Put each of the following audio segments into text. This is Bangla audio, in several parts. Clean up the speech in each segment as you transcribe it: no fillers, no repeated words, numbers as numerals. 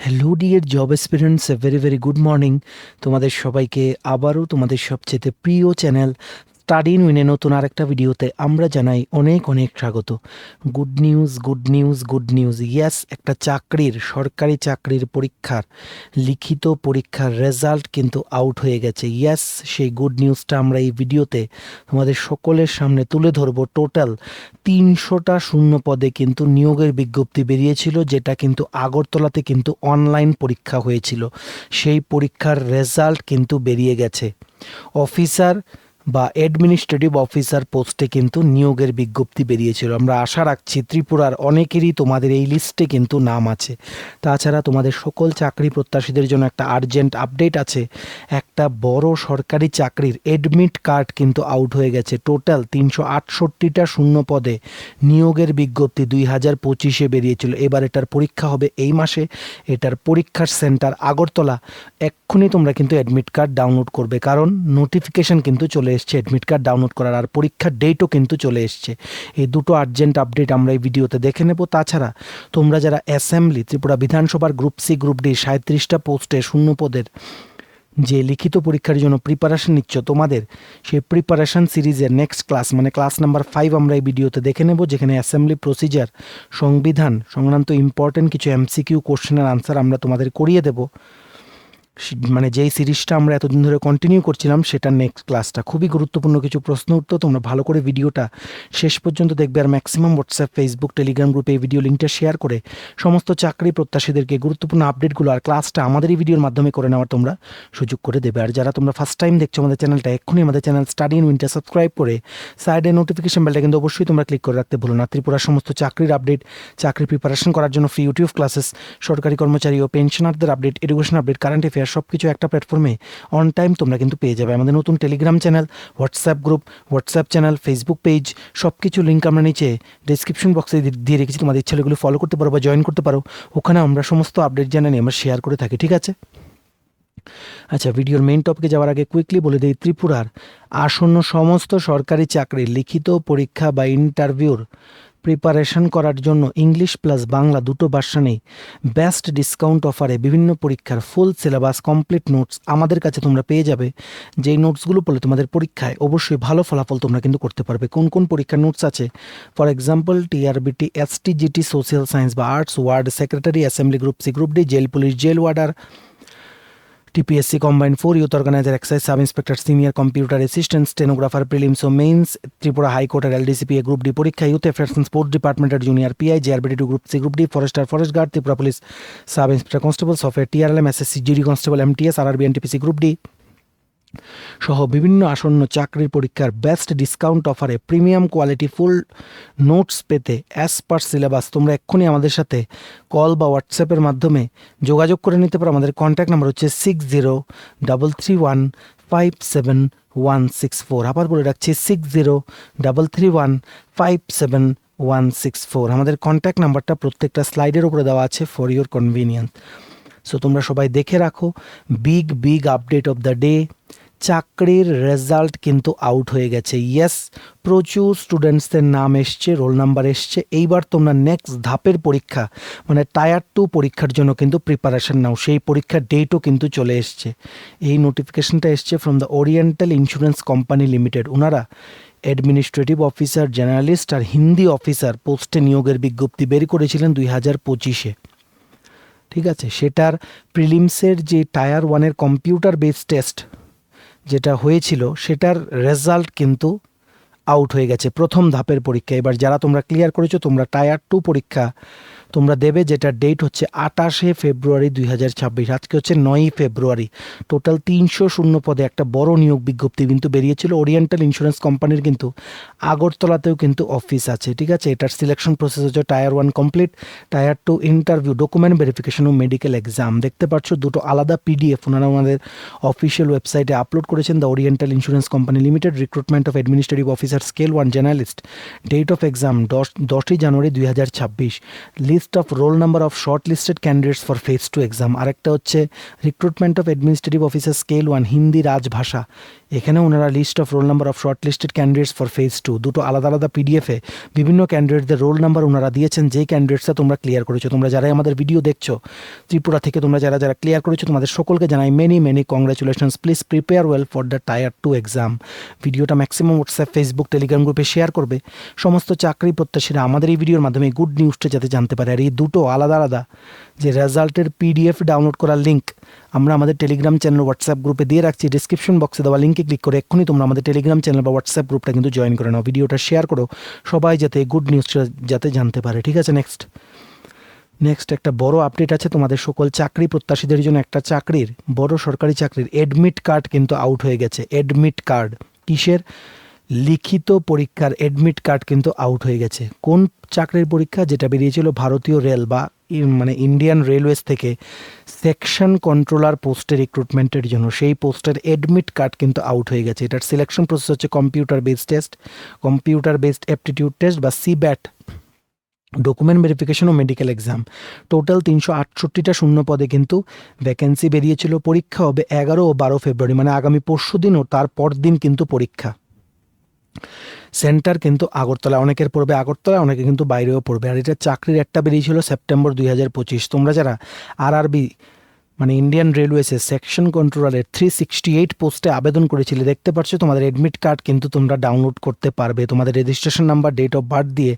Hello dear job aspirants, a very very good morning. তোমাদের সবাইকে আবারও তোমাদের সবচেয়ে প্রিয় চ্যানেল স্টাডি ইন উইনে নতুন আরেকটা ভিডিওতে আমরা জানাই অনেক অনেক স্বাগত। Good news, good news, good news. Yes, একটা সরকারি চাকরির পরীক্ষার লিখিত পরীক্ষার রেজাল্ট কিন্তু আউট হয়ে গেছে। ইয়েস, সেই গুড নিউজটা আমরা এই ভিডিওতে তোমাদের সকলের সামনে তুলে ধরবো। টোটাল 300টা শূন্য পদে কিন্তু নিয়োগের বিজ্ঞপ্তি বেরিয়েছিল, যেটা কিন্তু আগরতলাতে কিন্তু অনলাইন পরীক্ষা হয়েছিল। সেই পরীক্ষার রেজাল্ট কিন্তু বেরিয়ে গেছে। অফিসার বা অ্যাডমিনিস্ট্রেটিভ অফিসার পোস্টে কিন্তু নিয়োগের বিজ্ঞপ্তি বেরিয়েছিল। আমরা আশা রাখছি ত্রিপুরার অনেকেরই তোমাদের এই লিস্টে কিন্তু নাম আছে। তাছাড়া তোমাদের সকল চাকরি প্রত্যাশীদের জন্য একটা আর্জেন্ট আপডেট আছে। একটা বড় সরকারি চাকরির অ্যাডমিট কার্ড কিন্তু আউট হয়ে গেছে। টোটাল 368টা শূন্য পদে নিয়োগের বিজ্ঞপ্তি 2025-এ বেরিয়েছিল। এবার এটার পরীক্ষা হবে এই মাসে। এটার পরীক্ষার সেন্টার আগরতলা। এক্ষুনি তোমরা কিন্তু অ্যাডমিট কার্ড ডাউনলোড করবে, কারণ নোটিফিকেশন কিন্তু চলে এসছে অ্যাডমিট কার্ড ডাউনলোড করার, আর পরীক্ষার ডেটও কিন্তু চলে এসছে। এই দুটো আর্জেন্ট আপডেট আমরা এই ভিডিওতে দেখে নেব। তাছাড়া তোমরা যারা অ্যাসেম্বলি ত্রিপুরা বিধানসভার গ্রুপ সি গ্রুপ ডি 37টা পোস্টে শূন্য পদের যে লিখিত পরীক্ষার জন্য প্রিপারেশন নিচ্ছ, তোমাদের সেই প্রিপারেশন সিরিজের নেক্সট ক্লাস মানে ক্লাস নাম্বার 5 আমরা এই ভিডিওতে দেখে নেব, যেখানে অ্যাসেম্বলি প্রসিজার, সংবিধান সংক্রান্ত ইম্পর্টেন্ট কিছু এমসিকিউ কোশ্চেনের আনসার আমরা তোমাদের করিয়ে দেব। মানে যেই সিরিজটা আমরা এতদিন ধরে কন্টিনিউ করছিলাম, সেটার নেক্সট ক্লাসটা খুবই গুরুত্বপূর্ণ কিছু প্রশ্ন উত্তর। তোমরা ভালো করে ভিডিওটা শেষ পর্যন্ত দেখবে, আর ম্যাক্সিমাম হোয়াটসঅ্যাপ, ফেসবুক, টেলিগ্রাম গ্রুপে এই ভিডিও লিঙ্কটা শেয়ার করে সমস্ত চাকরি প্রত্যাশীদেরকে গুরুত্বপূর্ণ আপডেটগুলো আর ক্লাসটা আমাদের এই ভিডিওর মাধ্যমে করে নেওয়ার তোমরা সুযোগ করে দেবে। আর যারা তোমরা ফার্স্ট টাইম দেখছো আমাদের চ্যানেলটা, এক্ষুনি আমাদের চ্যানেল স্টাডি ইন উইনটা সাবস্ক্রাইব করে সাইডে নোটিফিকেশন বেলটা কিন্তু অবশ্যই তোমরা ক্লিক করে রাখতে ভুলো না। ত্রিপুরার সমস্ত চাকরির আপডেট, চাকরি প্রিপারেশন করার জন্য ফ্রি ইউটিউব ক্লাসেস, সরকারি কর্মচারী ও পেনশনারদের update, education update, current affair সব কিছু একটা প্ল্যাটফর্মে অন টাইম তোমরা কিন্তু পেয়ে যাবে। আমাদের নতুন Telegram channel, WhatsApp group, WhatsApp channel, Facebook page, সব কিছু লিঙ্ক আমরা নিচে ডিসক্রিপশন বক্সে দিয়ে রেখেছি। তোমাদের ইচ্ছা এগুলো ফলো করতে পারো বা জয়েন করতে পারো। ওখানে আমরা সমস্ত আপডেট জানানি আমরা শেয়ার করে থাকি, ঠিক আছে? আচ্ছা, ভিডিওর মেইন টপিকে যাওয়ার আগে কুইকলি বলে দিই, ত্রিপুরার আসন্ন সমস্ত সরকারি চাকরির লিখিত পরীক্ষা বা ইন্টারভিউর প্রিপারেশন করার জন্য ইংলিশ প্লাস বাংলা দুটো ভার্সনেই বেস্ট ডিসকাউন্ট অফারে বিভিন্ন পরীক্ষার ফুল সিলেবাস, কমপ্লিট নোটস আমাদের কাছে তোমরা পেয়ে যাবে। যেই নোটসগুলো পড়লে তোমাদের পরীক্ষায় অবশ্যই ভালো ফলাফল তোমরা কিন্তু করতে পারবে। কোন কোন পরীক্ষার নোটস আছে? For example, TRBT, STGT, social science বা arts, ward secretary, assembly group C group D, jail police, jail warder, TPSC combined 4, youth organiser, excise sub inspector, senior computer assistant, stenographer, prelims ও মেইনস, ত্রিপুরা হাইকোর্টের এলডিসিপি এ গ্রুপ ডি পরীক্ষা, ইউথ অ্যাফেয়ার্স অ্যান্ড স্পোর্টস ডিপার্টমেন্টের junior PI, JRBT two group C group D, forester, forest guard, Tripura police sub inspector constable, software, TRLM, SSC GD constable, MTS, RRB, NTPC group D সহ বিভিন্ন আসন্ন চাকরির পরীক্ষার বেস্ট ডিসকাউন্ট অফারে প্রিমিয়াম কোয়ালিটি ফুল নোটস পেতে অ্যাজ পার সিলেবাস তোমরা এক্ষুনি আমাদের সাথে কল বা হোয়াটসঅ্যাপের মাধ্যমে যোগাযোগ করে নিতে পারো। আমাদের কন্ট্যাক্ট নাম্বার হচ্ছে 6033157164। আবার বলে রাখছি 6033157164। আমাদের কন্ট্যাক্ট নাম্বারটা প্রত্যেকটা স্লাইডের উপরে দেওয়া আছে ফর ইউর কনভিনিয়েন্স। সো তোমরা সবাই দেখে রাখো। Big update of the day, চাকরির রেজাল্ট কিন্তু আউট হয়ে গেছে। ইয়েস, প্রচুর স্টুডেন্টসদের নাম এসছে, রোল নাম্বার এসছে। এইবার তোমরা নেক্সট ধাপের পরীক্ষা মানে টায়ার 2 পরীক্ষার জন্য কিন্তু প্রিপারেশন নাও। সেই পরীক্ষার ডেটও কিন্তু চলে এসছে। এই নোটিফিকেশনটা এসছে from the oriental insurance company limited. ওনারা অ্যাডমিনিস্ট্রেটিভ অফিসার, জার্নালিস্ট আর হিন্দি অফিসার পোস্টে নিয়োগের বিজ্ঞপ্তি বের করেছিলেন 2025-এ। ঠিক আছে, সেটার প্রিলিমসের যে টায়ার 1-এর কম্পিউটার বেসড টেস্ট যেটা হয়েছিল, সেটার রেজাল্ট কিন্তু আউট হয়ে গেছে প্রথম ধাপের পরীক্ষা। এবার যারা তোমরা ক্লিয়ার করেছো, তোমরা টায়ার 2 পরীক্ষা তোমরা দেবে, যেটার ডেট হচ্ছে 28 ফেব্রুয়ারি 2026। আজকে হচ্ছে 9 ফেব্রুয়ারি। টোটাল 300 শূন্য পদে একটা বড় নিয়োগ বিজ্ঞপ্তি কিন্তু বেরিয়েছিল। ওরিয়েন্টাল ইন্স্যুরেন্স কোম্পানির কিন্তু আগরতলাতেও কিন্তু অফিস আছে, ঠিক আছে? এটার সিলেকশন প্রসেস হচ্ছে tier 1 complete, tier 2 interview, document verification ও মেডিকেল এক্সাম। দেখতে পাচ্ছ দুটো আলাদা পিডিএফ ওনারা আমাদের অফিসিয়াল ওয়েবসাইটে আপলোড করেছেন। The oriental insurance company limited, recruitment of administrative officer, scale 1 journalist, date of exam 10 January 2026, list of roll number of shortlisted candidates for phase 2 exam, আরেকটা হচ্ছে recruitment of administrative officer scale 1 Hindi Rajbhasha. এখানে ওনারা list of roll number of shortlisted candidates for phase 2 দুটো আলাদা আলাদা পিডিএফে বিভিন্ন ক্যান্ডিডেটদের রোল নাম্বার ওনারা দিয়েছেন, যেই ক্যান্ডিডেটসটা তোমরা ক্লিয়ার করেছো। তোমরা যারা আমাদের ভিডিও দেখছো ত্রিপুরা থেকে, তোমরা যারা যারা ক্লিয়ার করেছো, তোমাদের সকলকে জানাই many congratulations. Please prepare well for the tyre 2 exam. ভিডিওটা ম্যাক্সিমাম হোয়াটসঅ্যাপ, ফেসবুক, টেলিগ্রাম গ্রুপে শেয়ার করবে। সমস্ত চাকরি প্রত্যাশীরা আমাদের এই ভিডিওর মাধ্যমে গুড নিউজটা যাতে জানতে পারে। আর এই দুটো আলাদা আলাদা যে রেজাল্টের পিডিএফ ডাউনলোড করার লিঙ্ক আমরা আমাদের টেলিগ্রাম চ্যানেল, হোয়াটসঅ্যাপ গ্রুপে দিয়ে রাখছি। ডিসক্রিপশন বক্সে দেওয়া লিঙ্কে ক্লিক করে এক্ষুনি তোমরা আমাদের টেলিগ্রাম চ্যানেল বা হোয়াটসঅ্যাপ গ্রুপটা কিন্তু জয়েন করে নাও। ভিডিওটা শেয়ার করো, সবাই যাতে গুড নিউজটা যাতে জানতে পারে। ঠিক আছে, নেক্সট একটা বড় আপডেট আছে তোমাদের সকল চাকরি প্রত্যাশীদের জন্য। একটা চাকরির, বড় সরকারি চাকরির অ্যাডমিট কার্ড কিন্তু আউট হয়ে গেছে। অ্যাডমিট কার্ড কিসের? লিখিত পরীক্ষার অ্যাডমিট কার্ড কিন্তু আউট হয়ে গেছে। কোন চাকরির পরীক্ষা? যেটা বেরিয়েছিল ভারতীয় রেল বা মানে ইন্ডিয়ান রেলওয়েজ থেকে সেকশন কন্ট্রোলার পোস্টে রিক্রুটমেন্টের জন্য, সেই পোস্টের অ্যাডমিট কার্ড কিন্তু আউট হয়ে গেছে। এটার সিলেকশন প্রসেস হচ্ছে computer based test, computer based aptitude test বা সিব্যাট, ডকুমেন্ট ভেরিফিকেশন ও মেডিকেল এক্সাম। টোটাল 368টা শূন্য পদে কিন্তু ভ্যাকেন্সি বেরিয়েছিল। পরীক্ষা হবে 11 ও 12 ফেব্রুয়ারি, মানে আগামী পরশু দিন ও তার পর দিন কিন্তু পরীক্ষা। সেন্টার কিন্তু আগরতলা, অনেকের পড়বে আগরতলা, অনেকে কিন্তু বাইরেও পড়বে। আর এটা চাকরির একটা বেরিয়েছিল সেপ্টেম্বর 2025। তোমরা যারা আরআরবি মানে ইন্ডিয়ান রেলওয়েজের সেকশন কন্ট্রোলারের 368 পোস্টে আবেদন করেছিলে, দেখতে পাচ্ছ তোমাদের অ্যাডমিট কার্ড কিন্তু তোমরা ডাউনলোড করতে পারবে। তোমাদের registration number, date of birth দিয়ে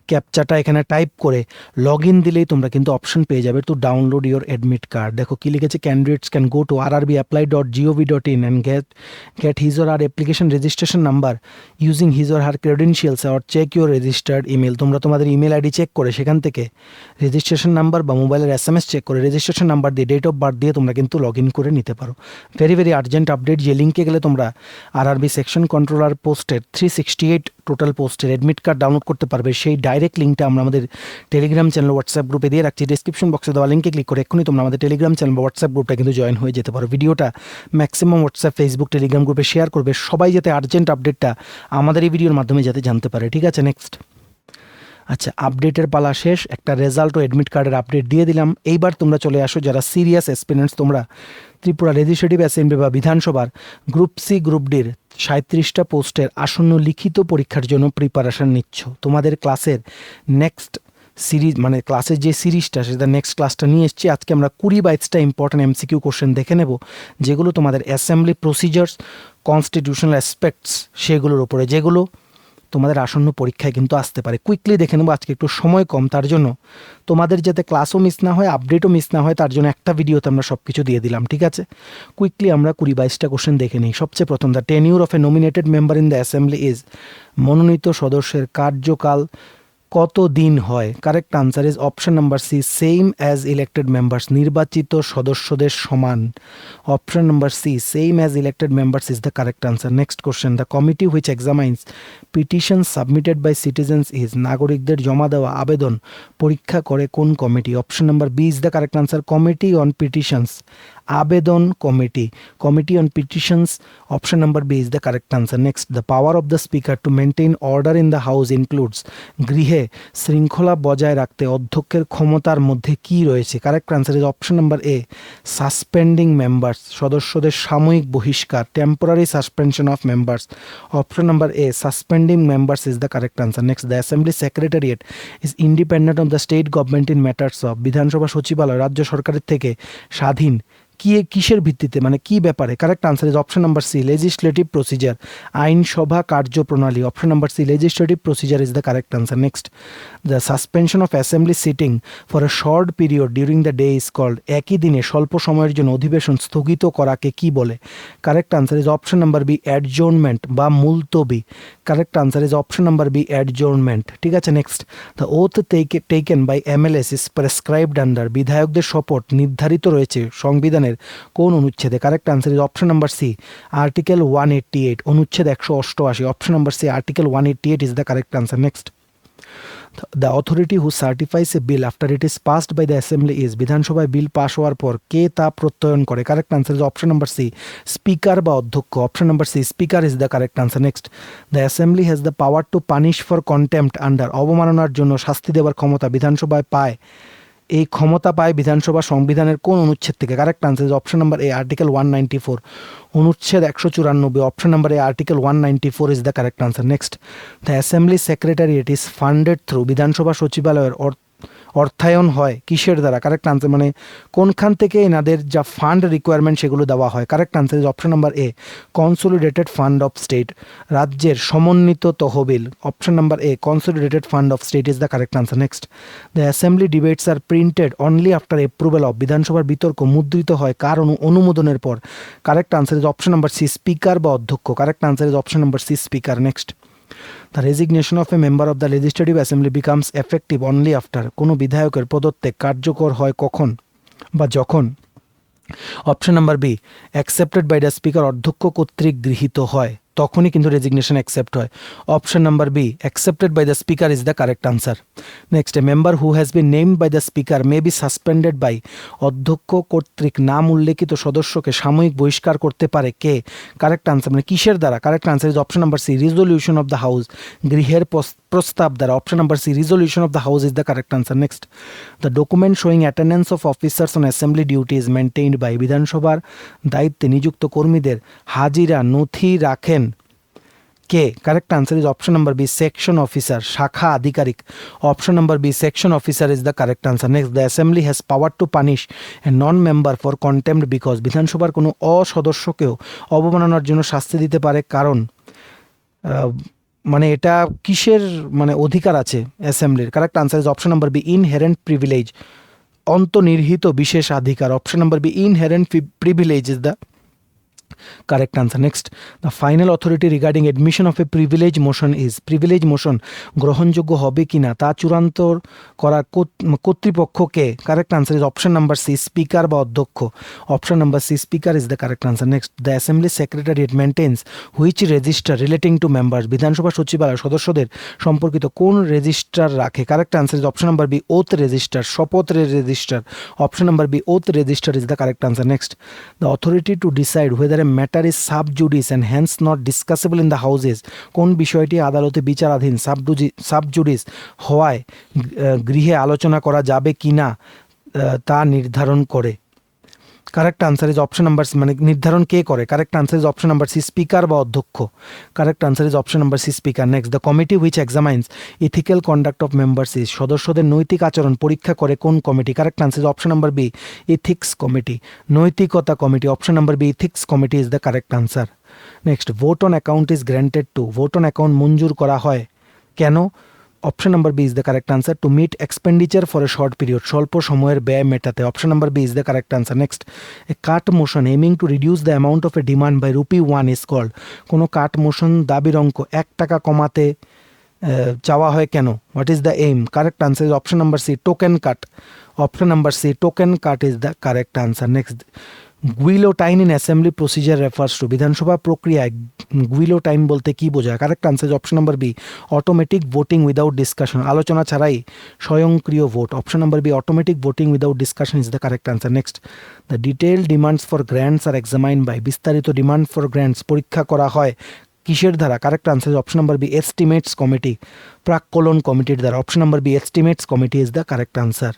ক্যাপচাটা এখানে টাইপ করে লগ ইন দিলেই তোমরা কিন্তু অপশন পেয়ে যাবে to download your admit card. দেখো কি লিখেছে, candidates can go to rrbapply.gov.in and get his or her application registration number using his or her credentials or check your registered email। তোমরা তোমাদের ইমেল আইডি চেক করে সেখান থেকে রেজিস্ট্রেশন নাম্বার বা মোবাইলের SMS চেক করে রেজিস্ট্রেশন নাম্বার দিয়ে ডেট অফ বার্থ দিয়ে তোমরা কিন্তু লগ ইন করে নিতে পারো। Very urgent update. যে লিঙ্কে গেলে তোমরা আরআরবি সেকশন কন্ট্রোলার পোস্টের 368 টোটাল পোস্টের অ্যাডমিট কার্ড ডাউনলোড করতে পারবে, সেই ডাইরেক্ট লিঙ্কটা আমরা আমাদের টেলিগ্রাম চ্যানেল, হোয়াটসঅ্যাপ গ্রুপে দিয়ে রাখছি। ডিসক্রিপশন বক্সে দেওয়া লিঙ্কে ক্লিক করে এক্ষুনি তোমরা আমাদের টেলিগ্রাম চ্যানেল বা হোয়াটসঅ্যাপ গ্রুপটা কিন্তু জয়েন হয়ে যেতে পারো। ভিডিওটা ম্যাক্সিমাম হোয়াটসঅ্যাপ, ফেসবুক, টেলিগ্রাম গ্রুপে শেয়ার করবে, সবাই যাতে আর্জেন্ট আপডেটটা আমাদের এই ভিডিওর মাধ্যমে যাতে জানতে পারে। ঠিক আছে, আচ্ছা, আপডেটের পালা শেষ। একটা রেজাল্ট ও অ্যাডমিট কার্ডের আপডেট দিয়ে দিলাম। এইবার তোমরা চলে আসো যারা সিরিয়াস অ্যাসপিরেন্টস, তোমরা ত্রিপুরা লেজিসলেটিভ অ্যাসেম্বলি বা বিধানসভার গ্রুপ সি, গ্রুপ ডির 37টা পোস্টের আসন্ন লিখিত পরীক্ষার জন্য প্রিপারেশন নিচ্ছ। তোমাদের ক্লাসের নেক্সট সিরিজ, মানে ক্লাসের যে সিরিজটা, সেটা নেক্সট ক্লাসটা নিয়ে এসেছি। আজকে আমরা 20-22টা ইম্পর্টেন্ট MCQ কোশ্চেন দেখে নেব, যেগুলো তোমাদের অ্যাসেম্বলি প্রসিজার্স, কনস্টিটিউশনাল অ্যাসপেক্টস, সেগুলোর উপরে, যেগুলো তোমাদের আসন্ন পরীক্ষায় কিন্তু আসতে পারে। কুইকলি দেখে নেবো, আজকে একটু সময় কম, তার জন্য তোমাদের যাতে ক্লাসও মিস না হয়, আপডেটও মিস না হয়, তার জন্য একটা ভিডিওতে আমরা সব কিছু দিয়ে দিলাম। ঠিক আছে, কুইকলি আমরা 20-22টা কোশ্চেন দেখে নিই। সবচেয়ে প্রথম, the tenure of a nominated member in the assembly is, মনোনীত সদস্যের কার্যকাল কত দিন হয়? Correct answer is option number C, same as elected members, নির্বাচিত সদস্যদের সমান। Option number C, same as elected members is the correct answer. Next question, the committee which examines petition submitted by citizens is, নাগরিকদের জমা দেওয়া আবেদন পরীক্ষা করে কোন কমিটি? Option number B is the correct answer, committee on petitions, আবেদন committee, committee on petitions. Option number B is the correct answer. Next, the power of the speaker to maintain order in the house includes, গৃহে শৃঙ্খলা বজায় রাখতে অধ্যক্ষের ক্ষমতার মধ্যে কি রয়েছে? Correct answer is option number A, suspending members, সদস্যদের সাময়িক বহিষ্কার, temporary suspension of members. Option number A, suspending members is the correct answer. Next, the assembly secretariat is independent of the state government in matters of, বিধানসভা সচিবালয় রাজ্য সরকারের থেকে স্বাধীন কিসের ভিত্তিতে, মানে কি ব্যাপারে? Correct answer is option number C, legislative procedure, আইনসভা কার্যপ্রণালী। Option number C, legislative procedure is the correct answer. Next, the suspension of assembly sitting for a short period during the day is called, একই দিনে স্বল্প সময়ের জন্য অধিবেশন স্থগিত করাকে কি বলে? Correct answer is option number B, adjournment বা মুলতবি। Correct answer is option number B, adjournment. ঠিক আছে, next, the oath taken by MLAs is prescribed under, বিধায়কদের শপথ নির্ধারিত রয়েছে সংবিধানের কোন অনুচ্ছেদে? Correct answer is option number C, article 188, অনুচ্ছেদ 188। Option number C, article 188 is the correct answer. Next, the authority who certifies a bill after it is passed by the assembly is, বিধানসভায় বিল পাস হওয়ার পর কে তা প্রত্যয়ন করে? Correct answer is option number C, speaker বা অধ্যক্ষ। Option number C, speaker is the correct answer. Next, the assembly has the power to punish for contempt under, অবমাননার জন্য শাস্তি দেওয়ার ক্ষমতা বিধানসভায় পায়। এই ক্ষমতা পায় বিধানসভা সংবিধানের কোন অনুচ্ছেদ থেকে? Correct answer is option number A, article 194, অনুচ্ছেদ 194। Option number A, article 194 is the correct answer. Next, the assembly secretariat is funded through, বিধানসভা সচিবালয়ের অর্থায়ন হয় কিসের দ্বারা? কারেক্ট আনসার মানে কোনখান থেকে এনাদের যা ফান্ড রিকোয়ারমেন্ট সেগুলো দেওয়া হয়? Correct answer is option number A, consolidated fund of state, রাজ্যের সমন্বিত তহবিল। Option number A, consolidated fund of state is the correct answer. Next, the assembly debates are printed only after approval of, বিধানসভার বিতর্ক মুদ্রিত হয় কার অনুমোদনের পর? Correct answer is option number C, speaker বা অধ্যক্ষ। Correct answer is option number C, speaker. Next, the resignation of a member of the legislative assembly becomes effective only after, কোনো বিধায়কের পদত্যাগ কার্যকর হয় কখন বা যখন? Option number B, accepted by the speaker, অধ্যক্ষ কর্তৃক গৃহীত হয়, তখনই কিন্তু রেজিগনেশন অ্যাকসেপ্ট হয়। Option number B, accepted by the speaker is the correct answer. Next, a member who has been named by the speaker may be suspended by, অধ্যক্ষ কর্তৃক নাম উল্লেখিত সদস্যকে সাময়িক বহিষ্কার করতে পারে কে? কারেক্ট আনসার মানে কিসের দ্বারা? Correct answer is option number C, resolution of the house, গৃহের প্রস্তাব দ্বারা। Option number C, resolution of the house is the correct answer. Next, the document showing attendance of officers on assembly duty is maintained by, বিধানসভার দায়িত্বে নিযুক্ত কর্মীদের হাজিরা নথি রাখেন কে? Correct answer is option number B, section officer, শাখা আধিকারিক। Option number B, section officer is the correct answer. Next, the assembly has power to punish A non member for contempt because, বিধানসভার কোনো অসদস্যকেও অবমাননার জন্য শাস্তি দিতে পারে কারণ, মানে এটা কিসের মানে অধিকার আছে অ্যাসেম্বলির? Correct answer is option number B, inherent privilege, অন্তর্নিহিত বিশেষ অধিকার। Option number B, inherent privilege is the correct answer. Next, the final authority regarding admission of a privilege motion is, privilege motion গ্রহণযোগ্য হবে কিনা তা চূড়ান্ত করার কর্তৃপক্ষকে? Correct answer is option number C, speaker বা অধ্যক্ষ। Option number C, speaker is the correct answer. Next, the assembly secretariat maintains which register relating to members, বিধানসভা সচিবালয় সদস্যদের সম্পর্কিত কোন রেজিস্টার রাখে? Correct answer is option number B, oath register, শপথ register. Option number B, oath register is the correct answer. Next, the authority to decide whether a matter is sub judice and hence not discussable in the houses, কোন বিষয়টি আদালতে বিচারাধীন সাব জুডিস হওয়ায় গৃহে আলোচনা করা যাবে কিনা তা নির্ধারণ করে? Correct answer is option number C, মানে নির্ধারণ কে করে? Correct answer is option number C, speaker বা অধ্যক্ষ। Correct answer is option number C, speaker. Next, the committee which examines ethical conduct of members is, সদস্যদের নৈতিক আচরণ পরীক্ষা করে কোন কমিটি? Correct answer is option number B, ethics committee, নৈতিকতা committee. Option number B, ethics committee is the correct answer. Next, vote on account is granted to, vote on account মঞ্জুর করা হয় কেন? Option number B is the correct answer, to meet expenditure for a short period, স্বল্প সময়ের ব্যয় মেটাতে। Option number B is the correct answer. Next, a cut motion aiming to reduce the amount of a demand by rupee 1 is called, কোনো কাট মোশন দাবির অঙ্ক 1 টাকা কমাতে চাওয়া হয় কেন? What is the aim? Correct answer is option number C, token cut. Option number C, token cut is the correct answer. Next, guillotine in assembly procedure refers to, বিধানসভা প্রক্রিয়ায় গুইলোটাইন বলতে কি বোঝায়? Correct answer option number B, automatic voting without discussion, আলোচনা ছাড়াই স্বয়ংক্রিয় ভোট। Option number B, automatic voting without discussion is the correct answer. Next, the detailed demands for grants are examined by, বিস্তারিত ডিমান্ড ফর গ্র্যান্টস পরীক্ষা করা হয় কিসের দ্বারা? Correct answer option number B, estimates committee, প্রাক্কলন কমিটির দ্বারা। Option number B, estimates committee is the correct answer.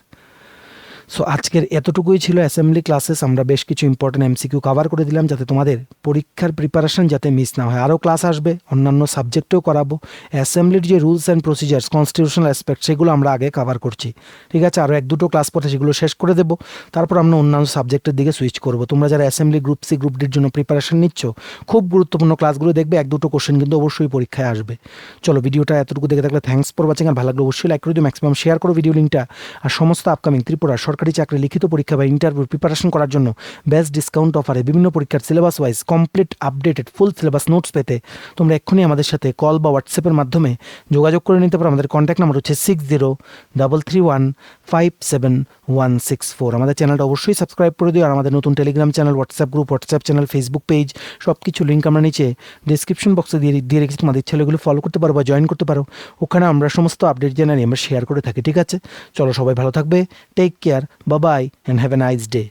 So আজকের এতটুকুই ছিল অ্যাসেম্বলি ক্লাসেস। আমরা বেশ কিছু ইম্পর্টেন্ট এমসিকিউ কভার করে দিলাম যাতে তোমাদের পরীক্ষার প্রিপারেশন যাতে মিস না হয়। আরও ক্লাস আসবে, অন্যান্য সাবজেক্টেও করাবো। অ্যাসেম্বলির যে rules and procedures, constitutional aspect, সেগুলো আমরা আগে কভার করছি, ঠিক আছে? আরও 1-2 ক্লাস পরে সেগুলো শেষ করে দেবো, তারপর আমরা অন্যান্য সাবজেক্টের দিকে সুইচ করবো। তোমরা যারা অ্যাসেম্বলি গ্রুপ সি গ্রুপ ডির জন্য প্রিপারেশন নিচ্ছ, খুব গুরুত্বপূর্ণ ক্লাসগুলো দেখবে, 1-2 কোশ্চেন কিন্তু অবশ্যই পরীক্ষায় আসবে। চলো, ভিডিওটা এতটুকু দেখে থাকলে থ্যাঙ্কস ফর ওয়াচিং, আর ভালো লাগলে অবশ্যই লাইক করে দিও, ম্যাক্সিমাম শেয়ার করো ভিডিও লিঙ্কটা, আর সমস্ত আপকামিং ত্রিপুরা সরকার সরকারি চাকরি লিখিত পরীক্ষা বা ইন্টারভিউ প্রিপারেশন করার জন্য বেস্ট ডিসকাউন্ট অফারে বিভিন্ন পরীক্ষার syllabus wise complete updated full syllabus notes পেতে তোমরা এক্ষুনি আমাদের সাথে কল বা হোয়াটসঅ্যাপের মাধ্যমে যোগাযোগ করে নিতে পারো। আমাদের কন্ট্যাক্ট নাম্বার হচ্ছে 6033157164। আমাদের চ্যানেলটা অবশ্যই সাবস্ক্রাইব করে দিও। আর আমাদের নতুন Telegram channel, WhatsApp group, WhatsApp channel, Facebook page সব কিছু লিঙ্ক আমরা নিচে ডিসক্রিপশন বক্সে দিয়ে রেখেছি। তোমাদের ইচ্ছা হলে এগুলো ফলো করতে পারো বা জয়েন করতে পারো। ওখানে আমরা সমস্ত আপডেট জানাই, আমরা শেয়ার করে থাকি। ঠিক আছে, চলো সবাই ভালো থাকবে, take care, bye bye and have a nice day.